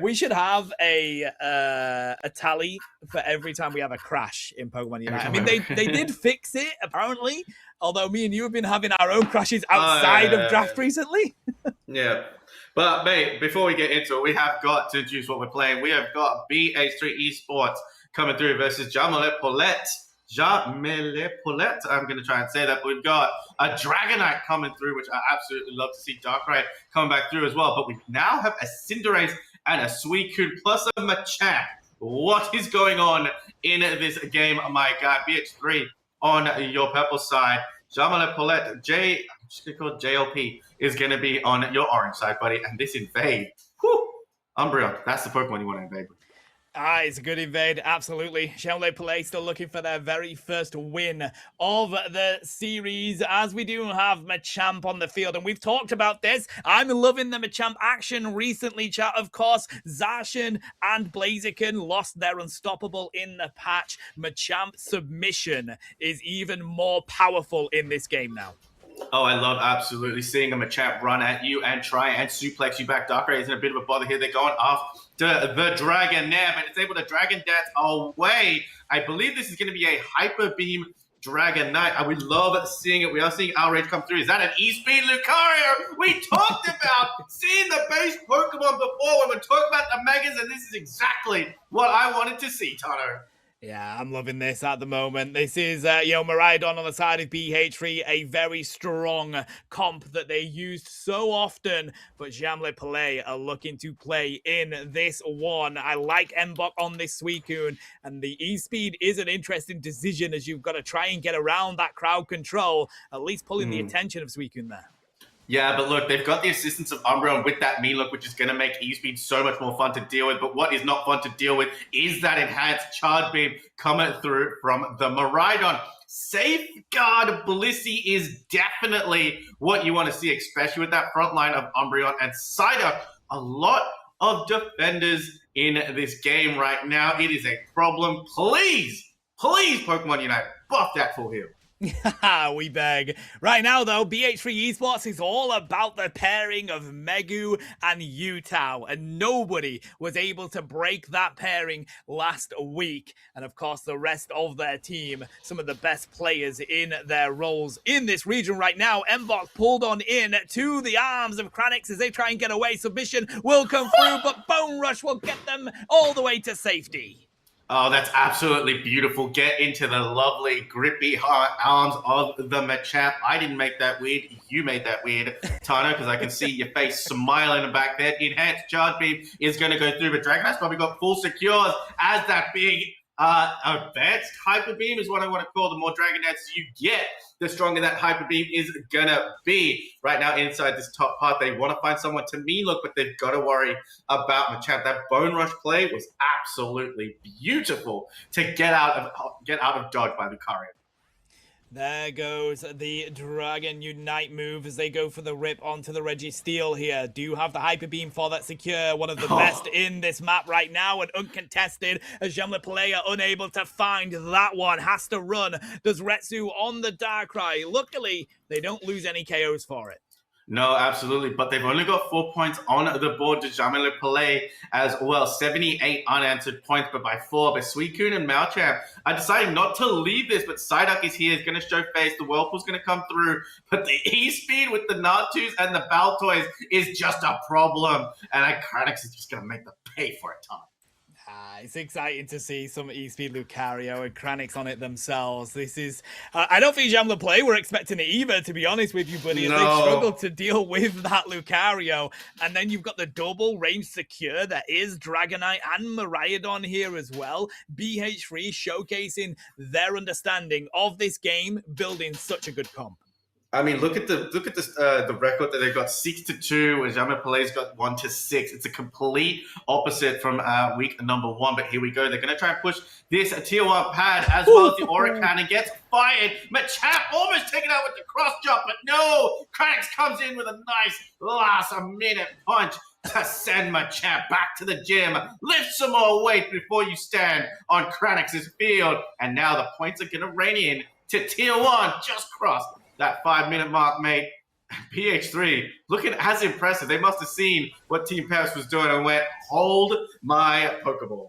We should have a tally for every time we have a crash in Pokemon Unite. I mean, they did fix it, apparently, although me and you have been having our own crashes outside of draft recently. Yeah. But, mate, before we get into it, we have got to introduce what we're playing. We have got BH3 Esports coming through versus Jaime Le Poulet. I'm going to try and say that. We've got a Dragonite coming through, which I absolutely love to see. Darkrai coming back through as well. But we now have a Cinderace and a Suicune plus a Machamp. What is going on in this game? Oh my God, BH3 on your purple side. Jaime Le Poulet, I'm just going to call it JLP, is going to be on your orange side, buddy. And this invade. Whew. Umbreon, that's the Pokemon you want to invade with. It's a good invade, absolutely. Jaime Le Poulet still looking for their very first win of the series, as we do have Machamp on the field. And we've talked about this. I'm loving the Machamp action recently, chat. Of course, Zacian and Blaziken lost their unstoppable in the patch. Machamp submission is even more powerful in this game now. Oh, I love absolutely seeing a Machamp run at you and try and suplex you back. Darkrai is in a bit of a bother here. They're going off the Dragonair, but it's able to Dragon Dance away. I believe this is going to be a Hyper Beam Dragonite. And we love seeing it. We are seeing Outrage come through. Is that an E-Speed Lucario? We talked about seeing the base Pokemon before when we talked about the Megas, and this is exactly what I wanted to see, Tano. Yeah, I'm loving this at the moment. This is, Miraidon on the side of BH3, a very strong comp that they used so often, but Jaime Le Poulet are looking to play in this one. I like Mbok on this Suicune, and the E-Speed is an interesting decision as you've got to try and get around that crowd control, at least pulling the attention of Suicune there. Yeah, but look, they've got the assistance of Umbreon with that mean look, which is going to make E-Speed so much more fun to deal with. But what is not fun to deal with is that enhanced Charge Beam coming through from the Miraidon. Safeguard Blissey is definitely what you want to see, especially with that front line of Umbreon and Psyduck. A lot of defenders in this game right now. It is a problem. Please, Pokemon Unite, buff that full heal. We beg. Right now, though, BH3 Esports is all about the pairing of Megu and Yutao, and nobody was able to break that pairing last week. And of course, the rest of their team, some of the best players in their roles in this region right now. Mbok pulled on in to the arms of Kranix as they try and get away. Submission will come through, but Bone Rush will get them all the way to safety. Oh, that's absolutely beautiful. Get into the lovely, grippy arms of the Machamp. I didn't make that weird. You made that weird, Tano, because I can see your face smiling back there. Enhanced Charge Beam is going to go through, but Dragonite's probably got full secures as that big advanced Hyper Beam is what I want to call. The more Dragon Dances you get, the stronger that Hyper Beam is going to be. Right now, inside this top part, they want to find someone to mean look, but they've got to worry about Machamp. That Bone Rush play was absolutely beautiful to get out of dodge by Lucario. There goes the Dragon Unite move as they go for the rip onto the Registeel here. Do have the Hyper Beam for that secure. One of the best in this map right now and uncontested as Jaime Le Poulet are unable to find that one. Has to run. Does Retsu on the Darkrai. Luckily, they don't lose any KOs for it. No, absolutely. But they've only got 4 points on the board to Jaime Le Poulet as well. 78 unanswered points, but by 4. But Suicune and Machamp are deciding not to leave this, but Psyduck is here. He's going to show face. The Whirlpool's going to come through. But the E-Speed with the Natus and the Baltoys is just a problem. And Kranix is just going to make them pay for it, Tom. It's exciting to see some E-Speed Lucario and Kranix on it themselves. This is... I don't think Jaime Le Poulet were expecting it either, to be honest with you, buddy. As they struggled to deal with that Lucario. And then you've got the double range secure. There is Dragonite and Miraidon here as well. BH3 showcasing their understanding of this game, building such a good comp. I mean, look at the record that they've got 6-2, and Jaime Le Poulet's got 1-6. It's a complete opposite from week number 1. But here we go. They're going to try and push this tier 1 pad as well as the Aura Cannon gets fired. Machamp almost taken out with the cross jump, but no. Kranix comes in with a nice last-minute punch to send Machamp back to the gym. Lift some more weight before you stand on Kranix's field. And now the points are going to rain in to tier 1. Just crossed that 5-minute mark, mate. BH3 looking as impressive. They must have seen what Team Paris was doing and went, hold my Pokeball.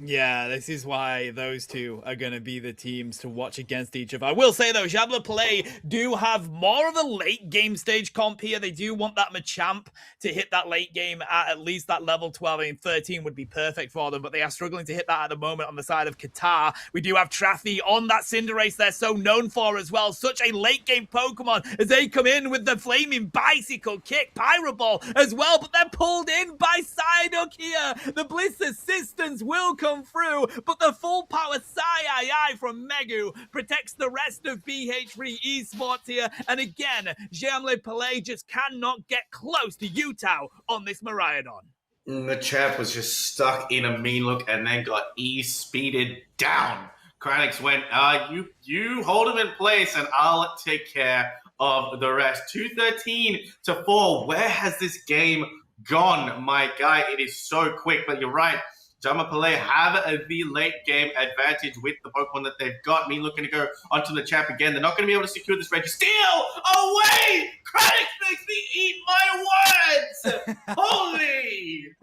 Yeah, this is why those two are going to be the teams to watch against each other. I will say, though, Jaime Le Poulet do have more of a late game stage comp here. They do want that Machamp to hit that late game at least that level 12. I mean, 13 would be perfect for them, but they are struggling to hit that at the moment on the side of Qatar. We do have Traffy on that Cinderace they're so known for as well. Such a late game Pokemon as they come in with the Flaming Bicycle Kick, Pyro Ball as well, but they're pulled in by Psyduck here. The Bliss Assistance will come through, but the full power Sai from Megu protects the rest of BH3 Esports here, and again, Jaime Le Poulet just cannot get close to Utah on this Miraidon. The champ was just stuck in a mean look and then got E-speeded down. Kranix went, you hold him in place and I'll take care of the rest. 213-4. Where has this game gone, my guy? It is so quick, but you're right. Jaime Le Poulet have the late game advantage with the Pokemon that they've got. Me looking to go onto the champ again. They're not going to be able to secure this Reggie. Steal away! Kranix makes me eat my words! Holy!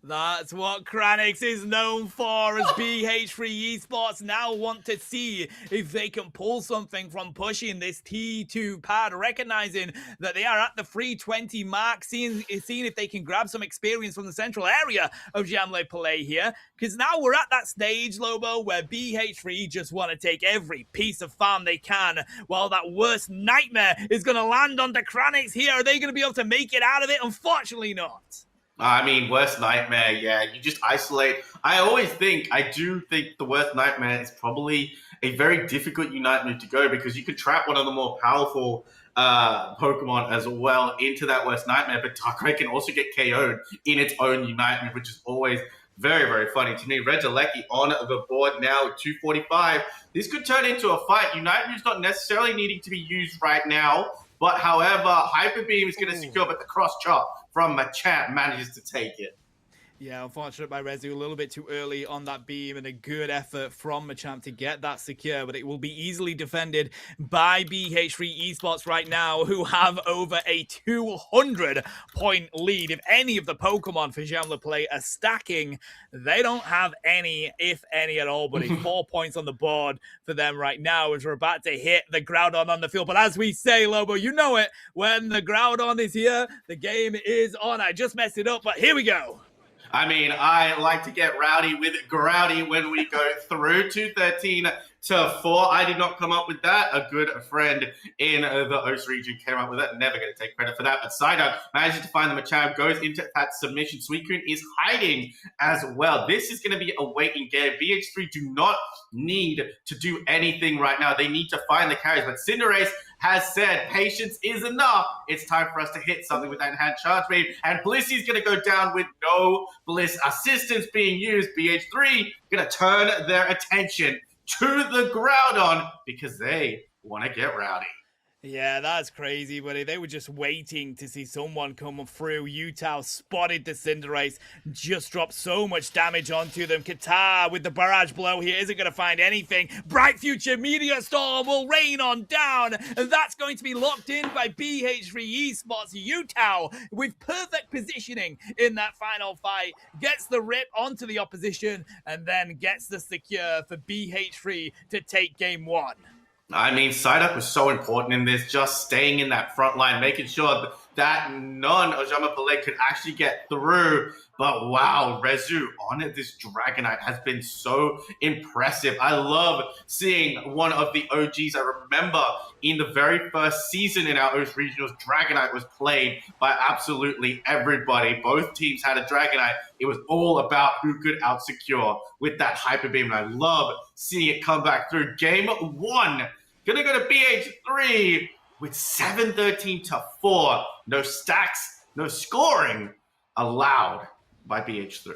That's what Kranix is known for, as BH3 Esports now want to see if they can pull something from pushing this T2 pad, recognizing that they are at the 320 mark, seeing if they can grab some experience from the central area of Jaime Le Poulet here, because now we're at that stage, Lobo, where BH3 just want to take every piece of farm they can, while that worst nightmare is going to land onto Kranix here. Are they going to be able to make it out of it? Unfortunately not. I mean, worst nightmare, yeah. You just isolate. I do think the worst nightmare is probably a very difficult Unite move to go, because you could trap one of the more powerful Pokemon as well into that worst nightmare, but Darkrai can also get KO'd in its own Unite move, which is always very, very funny to me. Regieleki on the board now at 245. This could turn into a fight. Unite move's not necessarily needing to be used right now, but however, Hyper Beam is going to secure, but the cross chop from Machamp manages to take it. Yeah, unfortunate by Rezu, a little bit too early on that beam, and a good effort from Machamp to get that secure, but it will be easily defended by BH3 Esports right now, who have over a 200-point lead. If any of the Pokemon for Jaime Le Poulet are stacking, they don't have any, if any at all, buddy. 4 points on the board for them right now as we're about to hit the Groudon on the field. But as we say, Lobo, you know it, when the Groudon is here, the game is on. I just messed it up, but here we go. I mean, I like to get rowdy with Groudy when we go through 213-4. I did not come up with that. A good friend in the OS region came up with it. Never going to take credit for that. But Psyduck manages to find the Machamp, goes into that submission. Suicune is hiding as well. This is going to be a waiting game. BH3 do not need to do anything right now. They need to find the carries. But Cinderace has said patience is enough. It's time for us to hit something with that enhanced charge beam. And Blissy's going to go down with no Bliss assistance being used. BH3 going to turn their attention to the Groudon because they want to get rowdy. Yeah, that's crazy, buddy. They were just waiting to see someone come through. Utah spotted the Cinderace, just dropped so much damage onto them. Qatar with the barrage blow here isn't going to find anything. Bright Future Meteor Storm will rain on down, and that's going to be locked in by BH3 Esports. Utah with perfect positioning in that final fight, gets the rip onto the opposition, and then gets the secure for BH3 to take game one. I mean, Psyduck was so important in this, just staying in that front line, making sure that none of Jaime Le Poulet could actually get through. But wow, Rezu on this Dragonite has been so impressive. I love seeing one of the OGs. I remember in the very first season in our OS Regionals, Dragonite was played by absolutely everybody. Both teams had a Dragonite. It was all about who could out-secure with that Hyper Beam. And I love seeing it come back through. Game one, gonna go to BH3 with 7-13-4. No stacks, no scoring allowed by BH3.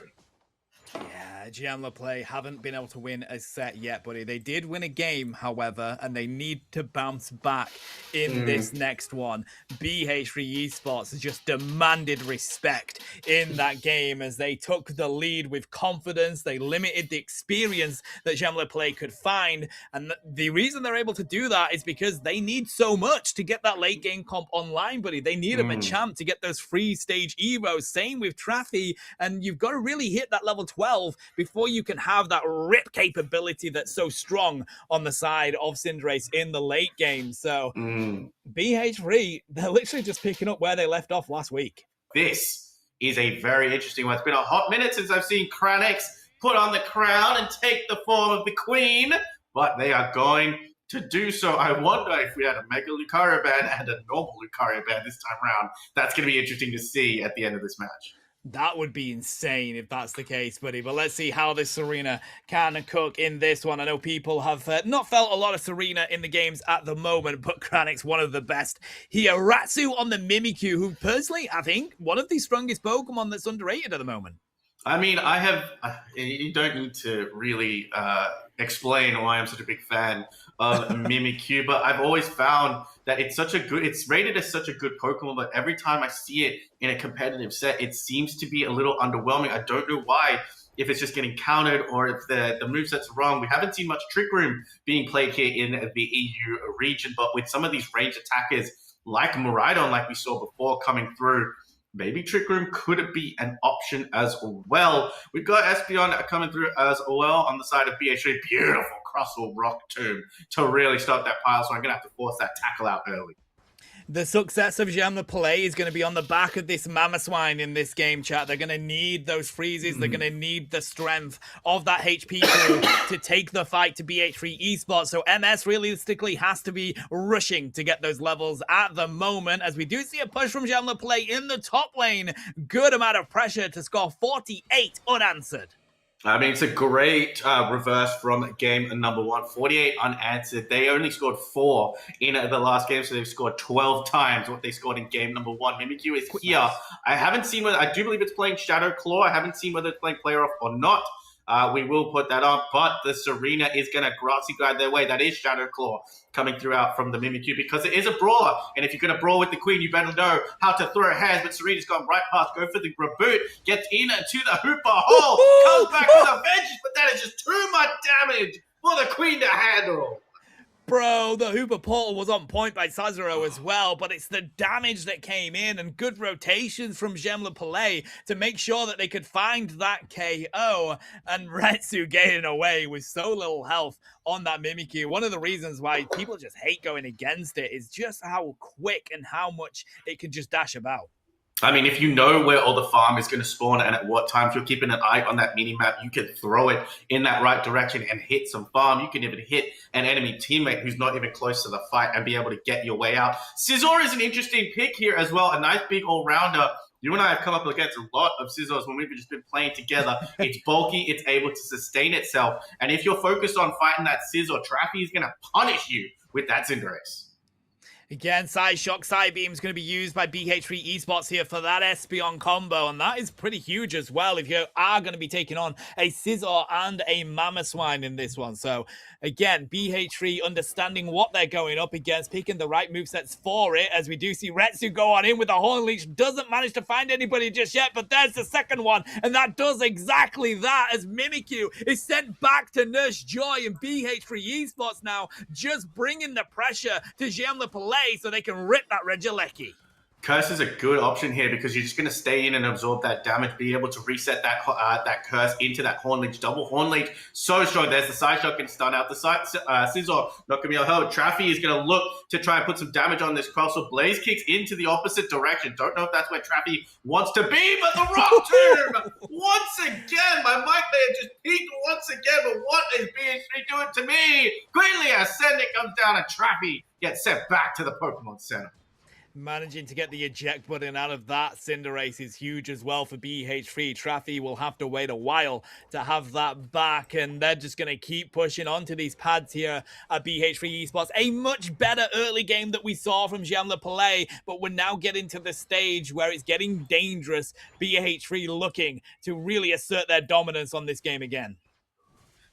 Yeah, Jaime Le Poulet haven't been able to win a set yet, buddy. They did win a game, however, and they need to bounce back in this next one. BH3 Esports has just demanded respect in that game as they took the lead with confidence. They limited the experience that Jaime Le Poulet could find, and the reason they're able to do that is because they need so much to get that late game comp online, buddy. They need a Machamp to get those free stage Evos. Same with Traffy, and you've got to really hit that level 12 before you can have that rip capability that's so strong on the side of Cinderace in the late game. So BH3, they're literally just picking up where they left off last week. This is a very interesting one. It's been a hot minute since I've seen Kranix put on the crown and take the form of the queen, but they are going to do so. I wonder if we had a Mega Lucario band and a normal Lucario band this time around. That's going to be interesting to see at the end of this match. That would be insane if that's the case, buddy. But let's see how this Serena can cook in this one. I know people have not felt a lot of Serena in the games at the moment, but Kranix, one of the best. Ratsu on the Mimikyu, who personally, I think, one of the strongest Pokemon that's underrated at the moment. I mean, you don't need to really explain why I'm such a big fan of Mimikyu, but I've always found that it's rated as such a good Pokemon, but every time I see it in a competitive set, it seems to be a little underwhelming. I don't know why, if it's just getting countered or if the moveset's wrong. We haven't seen much Trick Room being played here in the EU region, but with some of these ranged attackers like Miraidon, like we saw before, coming through, maybe Trick Room could be an option as well. We've got Espeon coming through as well on the side of BH3. Beautiful Crustle Rock Tomb to really stop that pile, so I'm going to have to force that tackle out early. The success of Jaime Le Poulet is going to be on the back of this Mamoswine in this game, chat. They're going to need those freezes. They're going to need the strength of that HP pool to take the fight to BH3 Esports. So MS realistically has to be rushing to get those levels at the moment, as we do see a push from Jaime Le Poulet in the top lane. Good amount of pressure to score 48 unanswered. I mean, it's a great reverse from game number 1. 48 unanswered. They only scored 4 in the last game, so they've scored 12 times what they scored in game number 1. Mimikyu is here. I haven't seen whether, I do believe it's playing Shadow Claw. I haven't seen whether it's playing Player Off or not. We will put that on, but the Serena is going to grassy guide their way. That is Shadow Claw coming throughout from the Mimikyu because it is a brawler. And if you're going to brawl with the queen, you better know how to throw hands. But Serena's gone right past, go for the reboot, gets into the Hooper hole, comes back with a vengeance, but that is just too much damage for the queen to handle. Bro, the Hooper portal was on point by Sazero as well, but it's the damage that came in and good rotations from Jaime Le Poulet to make sure that they could find that KO, and Retsu getting away with so little health on that Mimikyu. One of the reasons why people just hate going against it is just how quick and how much it can just dash about. I mean, if you know where all the farm is going to spawn and at what times you're keeping an eye on that mini-map, you can throw it in that right direction and hit some farm. You can even hit an enemy teammate who's not even close to the fight and be able to get your way out. Scizor is an interesting pick here as well, a nice big all-rounder. You and I have come up against a lot of Scizors when we've just been playing together. It's bulky, it's able to sustain itself. And if you're focused on fighting that Scizor, Traffy is going to punish you with that Cinderace. Again, Side Shock, Side Beam is going to be used by BH3 Esports here for that Espeon combo, and that is pretty huge as well if you are going to be taking on a Scizor and a Mamoswine in this one. So, again, BH3 understanding what they're going up against, picking the right movesets for it, as we do see Retsu go on in with a Horn Leech, doesn't manage to find anybody just yet, but there's the second one, and that does exactly that, as Mimikyu is sent back to Nurse Joy, and BH3 Esports now just bringing the pressure to Jaime Le Poulet so they can rip that Regieleki. Curse is a good option here because you're just going to stay in and absorb that damage, be able to reset that Curse into that Horn Leech, double Horn Leech. So strong. There's the side shot, can stun out the side. Scizor not going to be able to hold. Traffy is going to look to try and put some damage on this cross. So Blaze kicks into the opposite direction. Don't know if that's where Traffy wants to be, but the Rock Tomb! Once again, my mic there just peaked once again, but what is BH3 doing to me? Quickly, Ascendant comes down and Traffy gets sent back to the Pokemon Center. Managing to get the eject button out of that Cinderace is huge as well for BH3. Traffy will have to wait a while to have that back, and they're just going to keep pushing onto these pads here at BH3 Esports. A much better early game that we saw from Jaime Le Poulet, but we're now getting to the stage where it's getting dangerous. BH3 looking to really assert their dominance on this game again.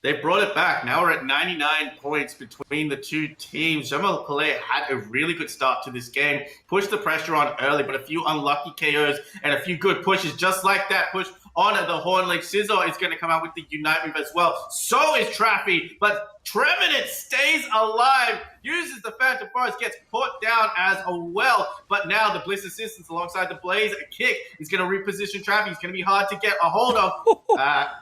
They brought it back. Now we're at 99 points between the two teams. Jaime Le Poulet had a really good start to this game. Pushed the pressure on early, but a few unlucky KOs and a few good pushes. Just like that push on the Horn League. Scissor is going to come out with the Unite move as well. So is Traffy, but Trevenant stays alive. Uses the Phantom Forest, gets put down as well. But now the Bliss Assistance alongside the Blaze kick is going to reposition Traffy. It's going to be hard to get a hold of.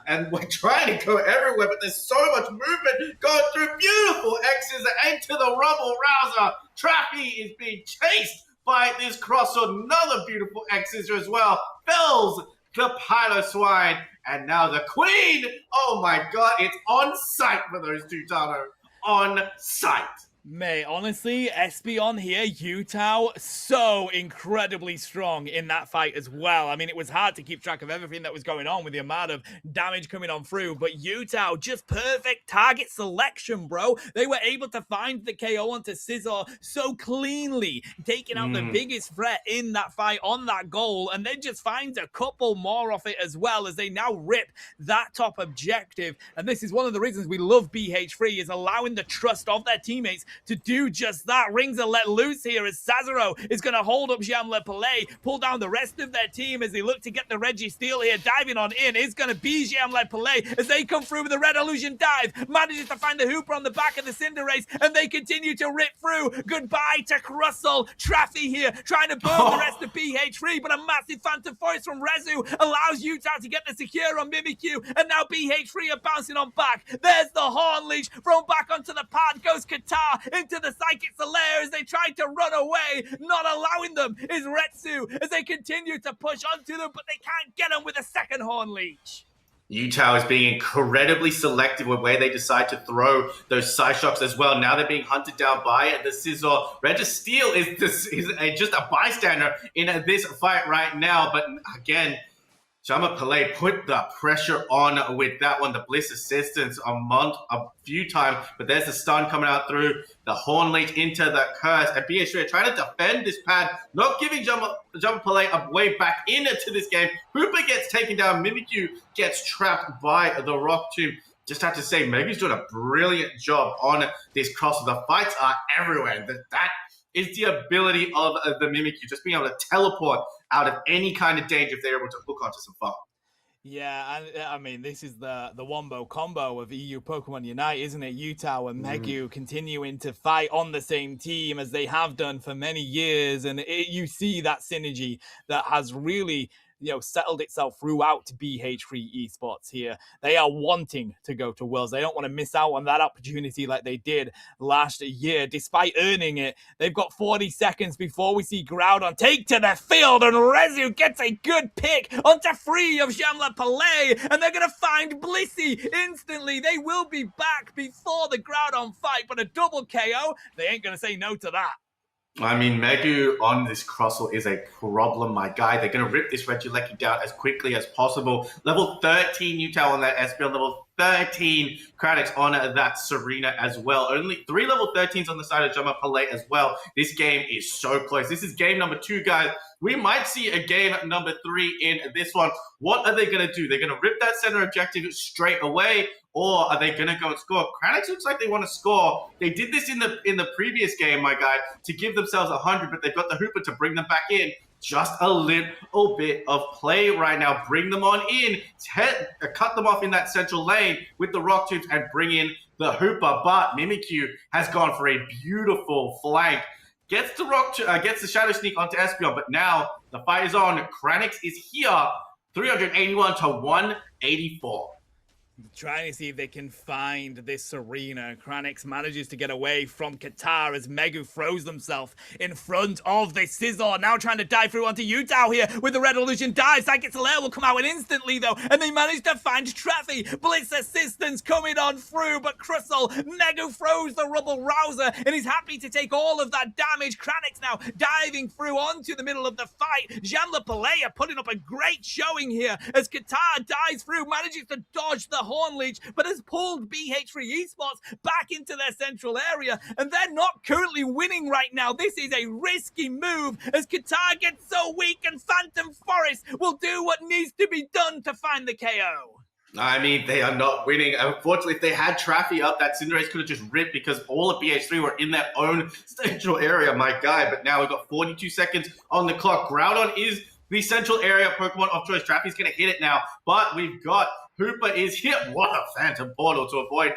And we're trying to go everywhere, but there's so much movement going through. Beautiful X's into the Rubble Rouser. Traffy is being chased by this crosser. Another beautiful X scissor as well. Fells the Pylo Swine. And now the Queen. Oh my god, it's on site for those two, Tano. On site. Mate, honestly, Espeon here, Utah, so incredibly strong in that fight as well. I mean, it was hard to keep track of everything that was going on with the amount of damage coming on through, but Utah, just perfect target selection, bro. They were able to find the KO onto Scissor so cleanly, taking out the biggest threat in that fight on that goal, and then just finds a couple more of it as well as they now rip that top objective. And this is one of the reasons we love BH3, is allowing the trust of their teammates to do just that. Rings are let loose here as Sazero is going to hold up Jaime Le Poulet, pull down the rest of their team as they look to get the Registeel here. Diving on in is going to be Jaime Le Poulet as they come through with a Red Illusion dive. Manages to find the Hooper on the back of the Cinderace, and they continue to rip through. Goodbye to Crustle. Traffy here trying to burn the rest of BH3, but a massive Phantom Forest from Rezu allows Utah to get the secure on Mimikyu, and now BH3 are bouncing on back. There's the Horn Leash thrown back onto the pad. Goes Qatar into the Psychic Solaire as they tried to run away. Not allowing them is Retsu as they continue to push onto them, but they can't get them with a second Horn Leech. Utah is being incredibly selective with where they decide to throw those side shocks as well. Now they're being hunted down by the Scissor. Registeel is just a bystander in this fight right now, but again, Jaime Le Poulet put the pressure on with that one. The Bliss Assistance a few times, but there's the stun coming out through the Horn Leech into the Curse. And BH3 are trying to defend this pad, not giving Jaime Le Poulet a way back into this game. Hooper gets taken down. Mimikyu gets trapped by the Rock Tomb. Just have to say, Megu's doing a brilliant job on this crosser. The fights are everywhere. That is the ability of the Mimikyu, just being able to teleport out of any kind of danger if they're able to hook onto some farm. Yeah, and I mean, this is the wombo combo of EU Pokemon Unite, isn't it? Utah and Megu continuing to fight on the same team as they have done for many years, and you see that synergy that has really settled itself throughout BH3 Esports here. They are wanting to go to Worlds. They don't want to miss out on that opportunity like they did last year. Despite earning it, they've got 40 seconds before we see Groudon take to the field, and Rezu gets a good pick onto 3 of Jaime Le Poulet, and they're going to find Blissey instantly. They will be back before the Groudon fight, but a double KO, they ain't going to say no to that. I mean, Megu on this Crustle is a problem, my guy. They're going to rip this Regieleki down as quickly as possible. Level 13 Utah on that Espeon, level 13 Kratos on that Serena as well. Only 3 level 13s on the side of Jaime Le Poulet as well. This game is so close. This is game number 2, guys. We might see a game number 3 in this one. What are they going to do? They're going to rip that center objective straight away, or are they going to go and score? Kratos looks like they want to score. They did this in the previous game, my guy, to give themselves 100, but they've got the Hooper to bring them back in. Just a little bit of play right now. Bring them on in. Cut them off in that central lane with the Rock Tubes and bring in the Hooper. But Mimikyu has gone for a beautiful flank. Gets the Shadow Sneak onto Espeon, but now the fight is on. Kranix is here. 381 to 184. Trying to see if they can find this arena. Kranix manages to get away from Qatar as Megu throws themselves in front of the Scizor. Now trying to dive through onto Utah here with the Red Illusion dive. Psychic Solaire will come out instantly though, and they manage to find Treffy. Blitz assistance coming on through, but Crustle, Megu throws the Rubble Rouser, and he's happy to take all of that damage. Kranix now diving through onto the middle of the fight. Jaime Le Poulet putting up a great showing here as Qatar dives through, manages to dodge the Horn Leech, but has pulled BH3 Esports back into their central area, and they're not currently winning right now. This is a risky move as Qatar gets so weak, and Phantom Forest will do what needs to be done to find the KO. I mean, they are not winning. Unfortunately, if they had Traffy up, that Cinderace could have just ripped because all of BH3 were in their own central area, my guy. But now we've got 42 seconds on the clock. Groudon is the central area Pokemon of choice. Traffy's going to hit it now, but we've got Hooper is hit. What a Phantom Portal to avoid.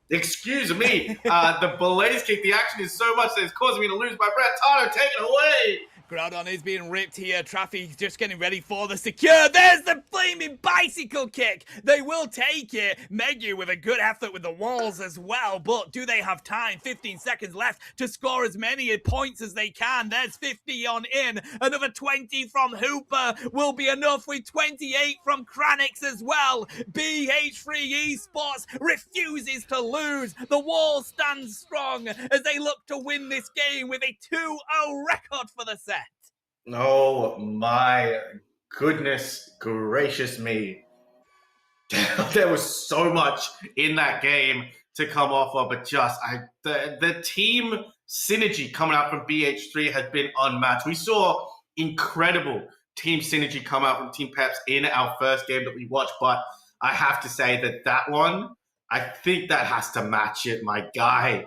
Excuse me. The Blaze Kick, the action is so much that it's causing me to lose my breath. Tano, take it away. Groudon is being ripped here. Traffy just getting ready for the secure. There's the flaming bicycle kick. They will take it. Megu with a good effort with the walls as well. But do they have time? 15 seconds left to score as many points as they can. There's 50 on in. Another 20 from Hooper will be enough with 28 from Kranix as well. BH3 Esports refuses to lose. The wall stands strong as they look to win this game with a 2-0 record for the set. Oh my goodness gracious me. There was so much in that game to come off of, but just the team synergy coming out from BH3 has been unmatched. We saw incredible team synergy come out from Team Peps in our first game that we watched, but I have to say that one, I think that has to match it, my guy.